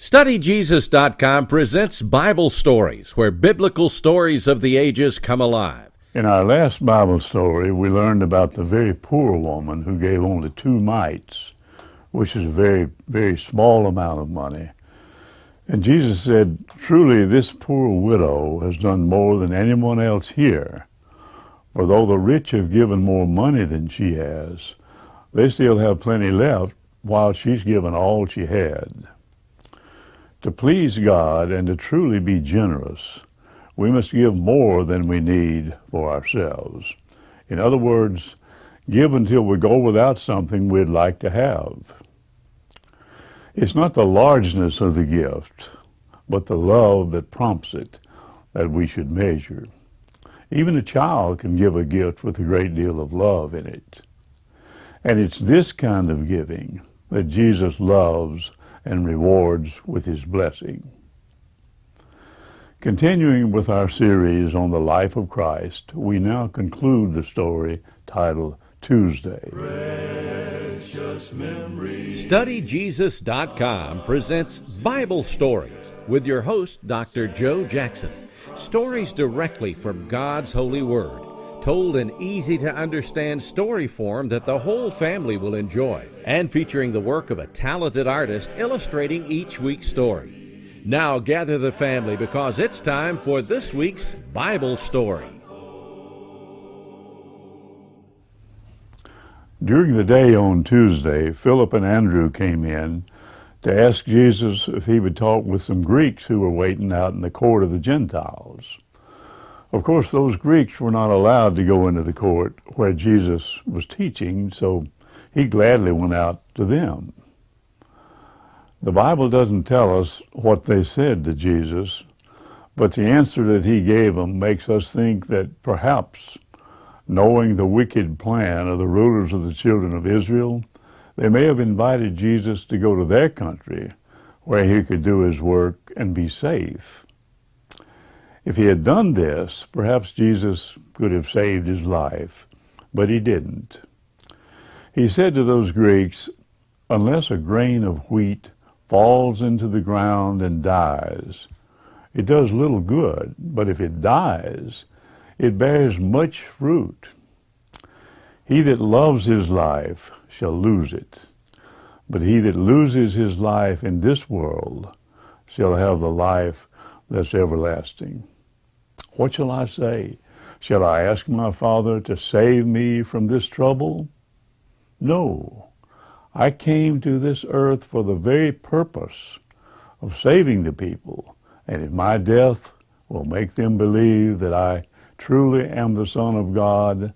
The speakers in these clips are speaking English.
StudyJesus.com presents Bible Stories, where biblical stories of the ages come alive. In our last Bible story, we learned about the very poor woman who gave only 2 mites, which is a very, very small amount of money. And Jesus said, "Truly, this poor widow has done more than anyone else here. For though the rich have given more money than she has, they still have plenty left, while she's given all she had." To please God and to truly be generous, we must give more than we need for ourselves. In other words, give until we go without something we'd like to have. It's not the largeness of the gift, but the love that prompts it that we should measure. Even a child can give a gift with a great deal of love in it. And it's this kind of giving that Jesus loves and rewards with his blessing. Continuing with our series on the life of Christ, we now conclude the story titled Tuesday. Precious memories. StudyJesus.com presents Bible Stories with your host, Dr. Joe Jackson. Stories directly from God's holy word, told in easy-to-understand story form that the whole family will enjoy, and featuring the work of a talented artist illustrating each week's story. Now gather the family because it's time for this week's Bible story. During the day on Tuesday, Philip and Andrew came in to ask Jesus if he would talk with some Greeks who were waiting out in the court of the Gentiles. Of course, those Greeks were not allowed to go into the court where Jesus was teaching, so he gladly went out to them. The Bible doesn't tell us what they said to Jesus, but the answer that he gave them makes us think that perhaps, knowing the wicked plan of the rulers of the children of Israel, they may have invited Jesus to go to their country where he could do his work and be safe. If he had done this, perhaps Jesus could have saved his life, but he didn't. He said to those Greeks, "Unless a grain of wheat falls into the ground and dies, it does little good, but if it dies, it bears much fruit. He that loves his life shall lose it, but he that loses his life in this world shall have the life that's everlasting." What shall I say? Shall I ask my Father to save me from this trouble? No. I came to this earth for the very purpose of saving the people, and if my death will make them believe that I truly am the Son of God,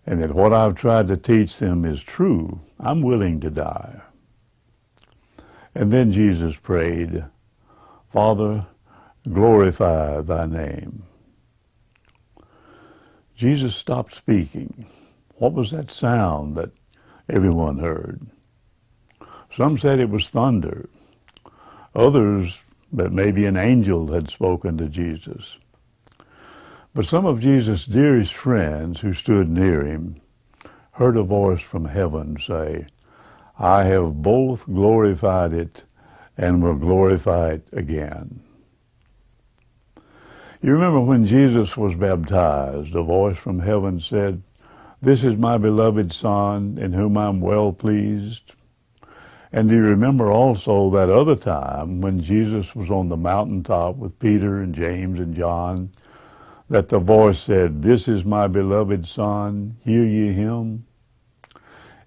and that what I've tried to teach them is true, I'm willing to die. And then Jesus prayed, "Father, glorify thy name." Jesus stopped speaking. What was that sound that everyone heard? Some said it was thunder. Others that maybe an angel had spoken to Jesus. But some of Jesus' dearest friends who stood near him heard a voice from heaven say, "I have both glorified it and will glorify it again." You remember when Jesus was baptized, a voice from heaven said, "This is my beloved Son, in whom I'm well pleased." And do you remember also that other time when Jesus was on the mountaintop with Peter and James and John, that the voice said, "This is my beloved Son, hear ye him"?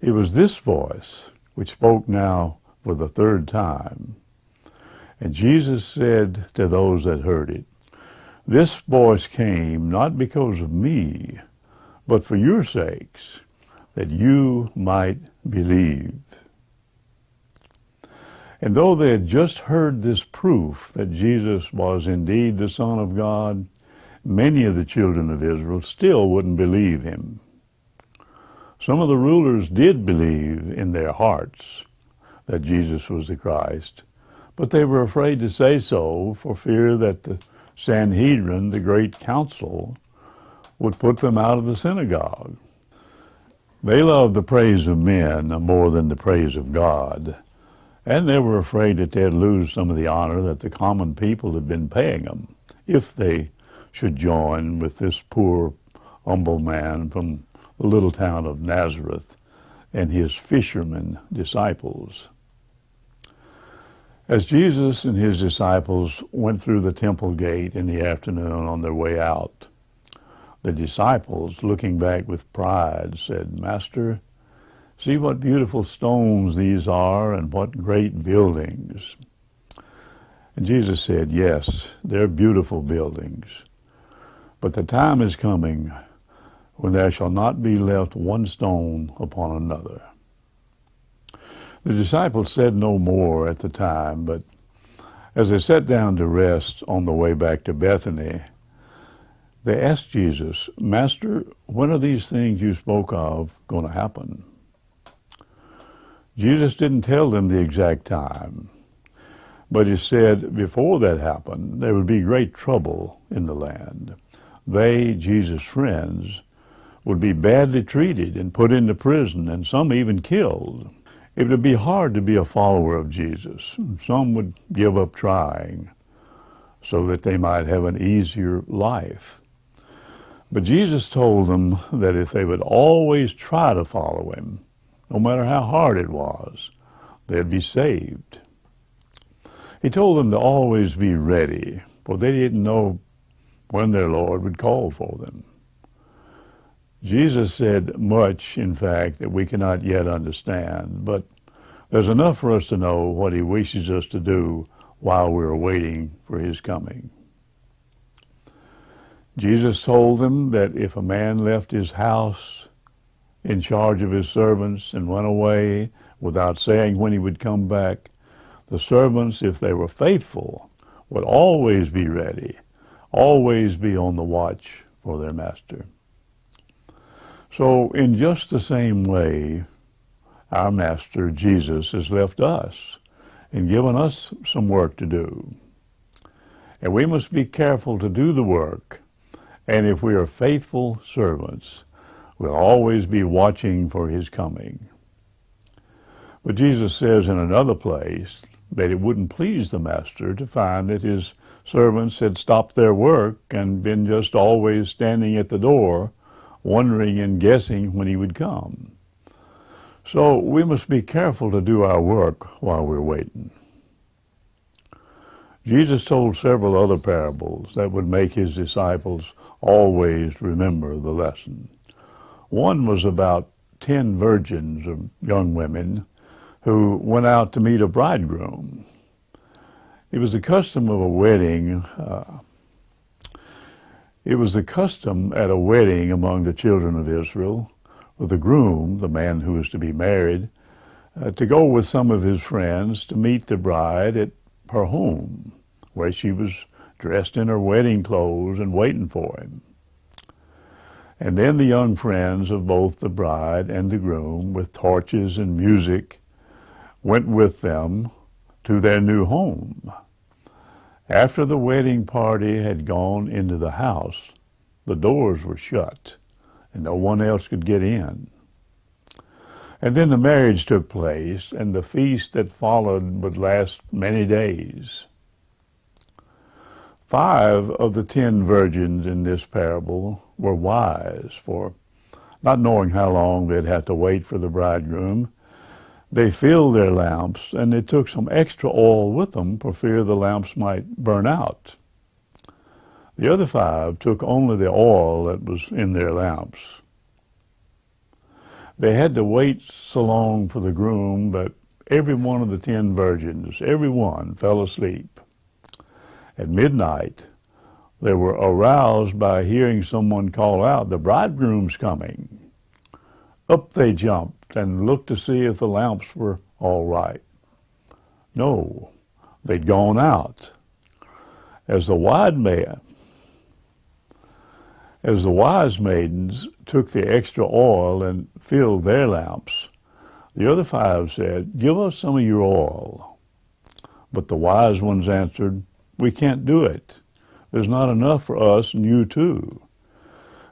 It was this voice which spoke now for the 3rd time. And Jesus said to those that heard it, "This voice came not because of me, but for your sakes, that you might believe." And though they had just heard this proof that Jesus was indeed the Son of God, many of the children of Israel still wouldn't believe him. Some of the rulers did believe in their hearts that Jesus was the Christ, but they were afraid to say so for fear that the Sanhedrin, the great council, would put them out of the synagogue. They loved the praise of men more than the praise of God, And they were afraid that they'd lose some of the honor that the common people had been paying them if they should join with this poor, humble man from the little town of Nazareth and his fishermen disciples. As Jesus and his disciples went through the temple gate in the afternoon on their way out, the disciples, looking back with pride, said, "Master, see what beautiful stones these are and what great buildings." And Jesus said, "Yes, they're beautiful buildings, but the time is coming when there shall not be left one stone upon another." The disciples said no more at the time, but as they sat down to rest on the way back to Bethany, they asked Jesus, "Master, when are these things you spoke of going to happen?" Jesus didn't tell them the exact time, but he said before that happened, there would be great trouble in the land. They, Jesus' friends, would be badly treated and put into prison, and some even killed. It would be hard to be a follower of Jesus. Some would give up trying so that they might have an easier life. But Jesus told them that if they would always try to follow him, no matter how hard it was, they'd be saved. He told them to always be ready, for they didn't know when their Lord would call for them. Jesus said much, in fact, that we cannot yet understand, but there's enough for us to know what he wishes us to do while we're waiting for his coming. Jesus told them that if a man left his house in charge of his servants and went away without saying when he would come back, the servants, if they were faithful, would always be ready, always be on the watch for their master. So in just the same way, our Master Jesus has left us and given us some work to do. And we must be careful to do the work. And if we are faithful servants, we'll always be watching for his coming. But Jesus says in another place that it wouldn't please the master to find that his servants had stopped their work and been just always standing at the door, wondering and guessing when he would come. So we must be careful to do our work while we're waiting. Jesus told several other parables that would make his disciples always remember the lesson. One was about 10 virgins of young women who went out to meet a bridegroom. It was the custom of a wedding. It was the custom at a wedding among the children of Israel for the groom, the man who was to be married, to go with some of his friends to meet the bride at her home, where she was dressed in her wedding clothes and waiting for him. And then the young friends of both the bride and the groom, with torches and music, went with them to their new home. After the wedding party had gone into the house, the doors were shut, and no one else could get in. And then the marriage took place, and the feast that followed would last many days. 5 of the 10 virgins in this parable were wise, for not knowing how long they'd have to wait for the bridegroom, they filled their lamps, and they took some extra oil with them for fear the lamps might burn out. The other 5 took only the oil that was in their lamps. They had to wait so long for the groom that every one of the 10 virgins, every one, fell asleep. At midnight, they were aroused by hearing someone call out, "The bridegroom's coming." Up they jumped and looked to see if the lamps were all right. No, they'd gone out. As the wise maidens took the extra oil and filled their lamps, the other 5 said, "Give us some of your oil." But the wise ones answered, "We can't do it. There's not enough for us and you too.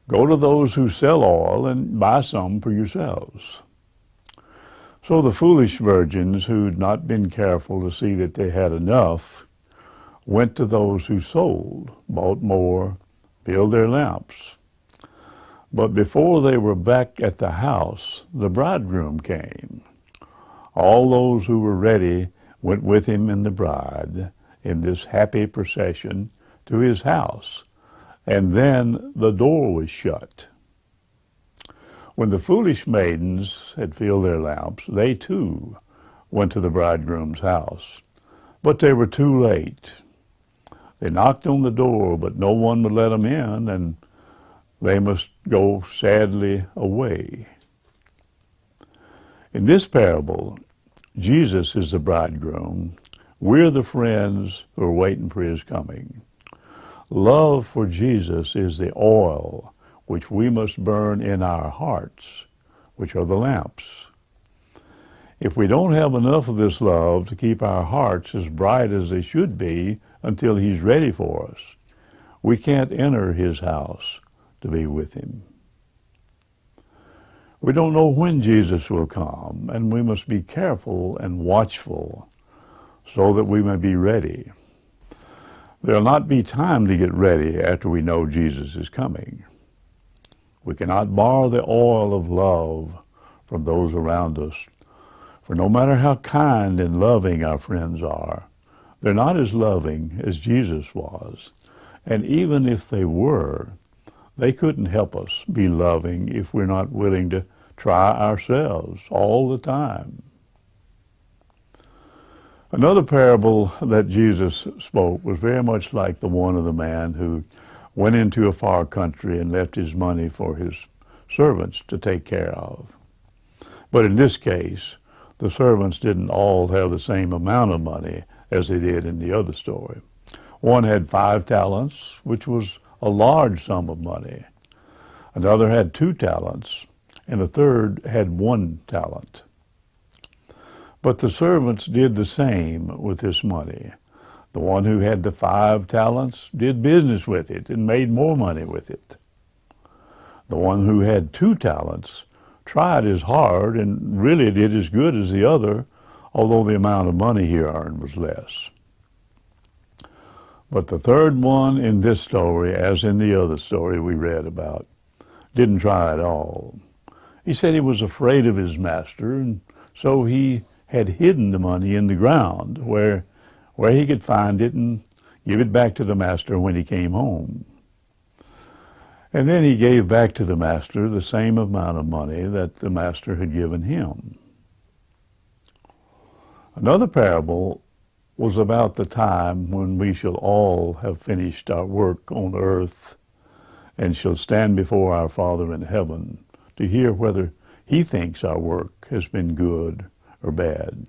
Go to those who sell oil and buy some for yourselves." So the foolish virgins who'd not been careful to see that they had enough went to those who sold, bought more, filled their lamps. But before they were back at the house, the bridegroom came. All those who were ready went with him and the bride in this happy procession to his house, and then the door was shut. When the foolish maidens had filled their lamps, they too went to the bridegroom's house, but they were too late. They knocked on the door, but no one would let them in, and they must go sadly away. In this parable, Jesus is the bridegroom. We're the friends who are waiting for his coming. Love for Jesus is the oil which we must burn in our hearts, which are the lamps. If we don't have enough of this love to keep our hearts as bright as they should be until he's ready for us, we can't enter his house to be with him. We don't know when Jesus will come, and we must be careful and watchful so that we may be ready. There'll not be time to get ready after we know Jesus is coming. We cannot borrow the oil of love from those around us, for no matter how kind and loving our friends are, they're not as loving as Jesus was. And even if they were, they couldn't help us be loving if we're not willing to try ourselves all the time. Another parable that Jesus spoke was very much like the one of the man who went into a far country and left his money for his servants to take care of. But in this case, the servants didn't all have the same amount of money as they did in the other story. One had 5 talents, which was a large sum of money. Another had 2 talents, and a third had 1 talent. But the servants did the same with this money. The one who had the 5 talents did business with it and made more money with it. The one who had 2 talents tried as hard and really did as good as the other, although the amount of money he earned was less. But the third one in this story, as in the other story we read about, didn't try at all. He said he was afraid of his master, and so he had hidden the money in the ground where he could find it and give it back to the master when he came home. And then he gave back to the master the same amount of money that the master had given him. Another parable was about the time when we shall all have finished our work on earth and shall stand before our Father in heaven to hear whether he thinks our work has been good or bad.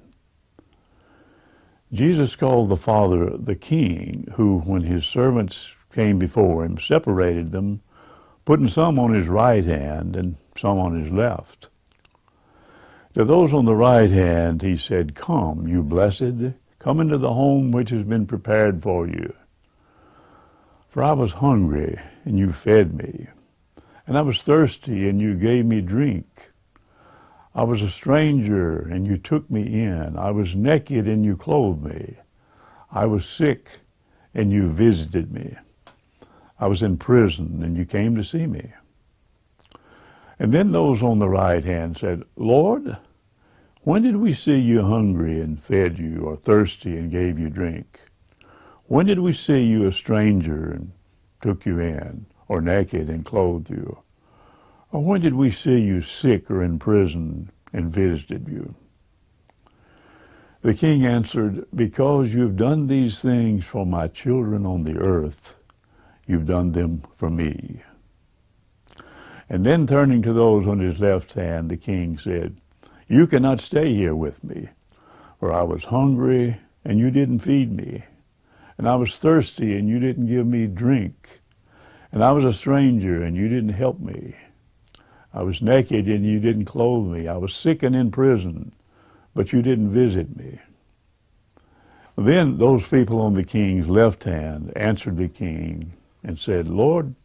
Jesus called the Father the King, who, when his servants came before him, separated them, putting some on his right hand and some on his left. To those on the right hand he said, "Come, you blessed, come into the home which has been prepared for you. For I was hungry, and you fed me, and I was thirsty, and you gave me drink. I was a stranger, and you took me in. I was naked, and you clothed me. I was sick, and you visited me. I was in prison, and you came to see me." And then those on the right hand said, "Lord, when did we see you hungry and fed you, or thirsty and gave you drink? When did we see you a stranger and took you in, or naked and clothed you? Or when did we see you sick or in prison and visited you?" The king answered, "Because you've done these things for my children on the earth, you've done them for me." And then turning to those on his left hand, the king said, "You cannot stay here with me, for I was hungry and you didn't feed me, and I was thirsty and you didn't give me drink, and I was a stranger and you didn't help me. I was naked and you didn't clothe me. I was sick and in prison, but you didn't visit me." Then those people on the king's left hand answered the king and said, "Lord,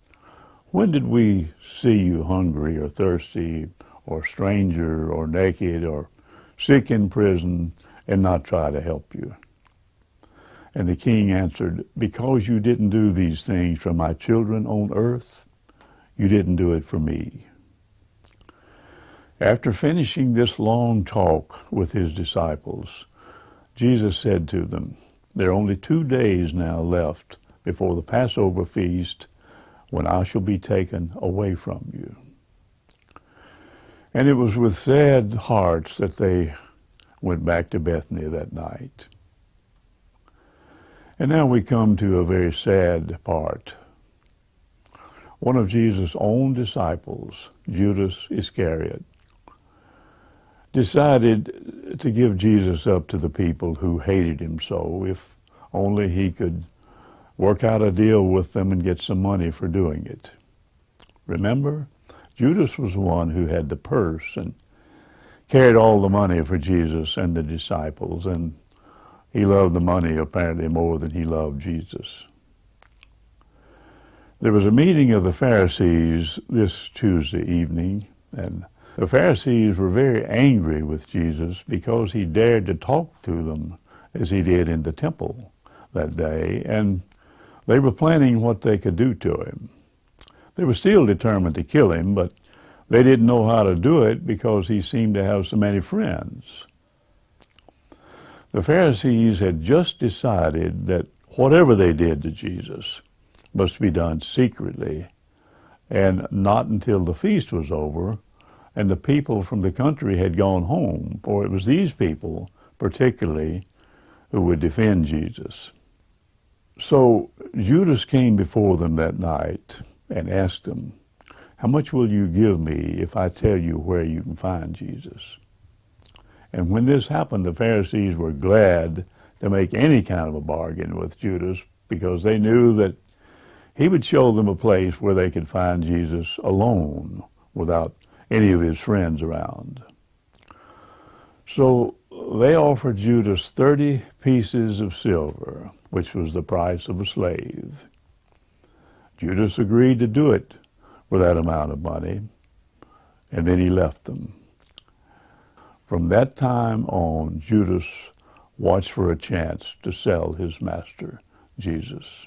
when did we see you hungry or thirsty or stranger or naked or sick in prison, and not try to help you?" And the king answered, "Because you didn't do these things for my children on earth, you didn't do it for me." After finishing this long talk with his disciples, Jesus said to them, "There are only 2 days now left before the Passover feast, when I shall be taken away from you." And it was with sad hearts that they went back to Bethany that night. And now we come to a very sad part. One of Jesus' own disciples, Judas Iscariot, decided to give Jesus up to the people who hated him so, if only he could work out a deal with them and get some money for doing it. Remember, Judas was the one who had the purse and carried all the money for Jesus and the disciples, and he loved the money apparently more than he loved Jesus. There was a meeting of the Pharisees this Tuesday evening, and the Pharisees were very angry with Jesus because he dared to talk to them as he did in the temple that day, and they were planning what they could do to him. They were still determined to kill him, but they didn't know how to do it because he seemed to have so many friends. The Pharisees had just decided that whatever they did to Jesus must be done secretly, and not until the feast was over and the people from the country had gone home, for it was these people particularly who would defend Jesus. So Judas came before them that night and asked them, "How much will you give me if I tell you where you can find Jesus?" And when this happened, the Pharisees were glad to make any kind of a bargain with Judas, because they knew that he would show them a place where they could find Jesus alone without any of his friends around. So they offered Judas 30 pieces of silver, which was the price of a slave. Judas agreed to do it for that amount of money, and then he left them. From that time on, Judas watched for a chance to sell his master, Jesus.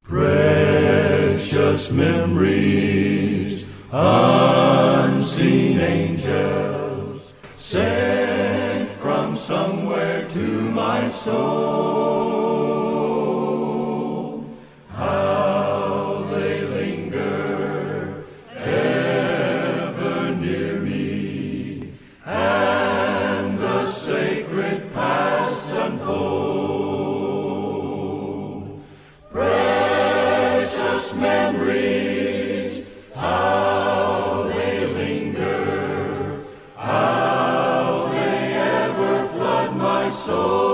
Precious memories, unseen angels, sent from somewhere to my soul. How they linger ever near me, and the sacred past unfold. Precious memories, how they linger, how they ever flood my soul.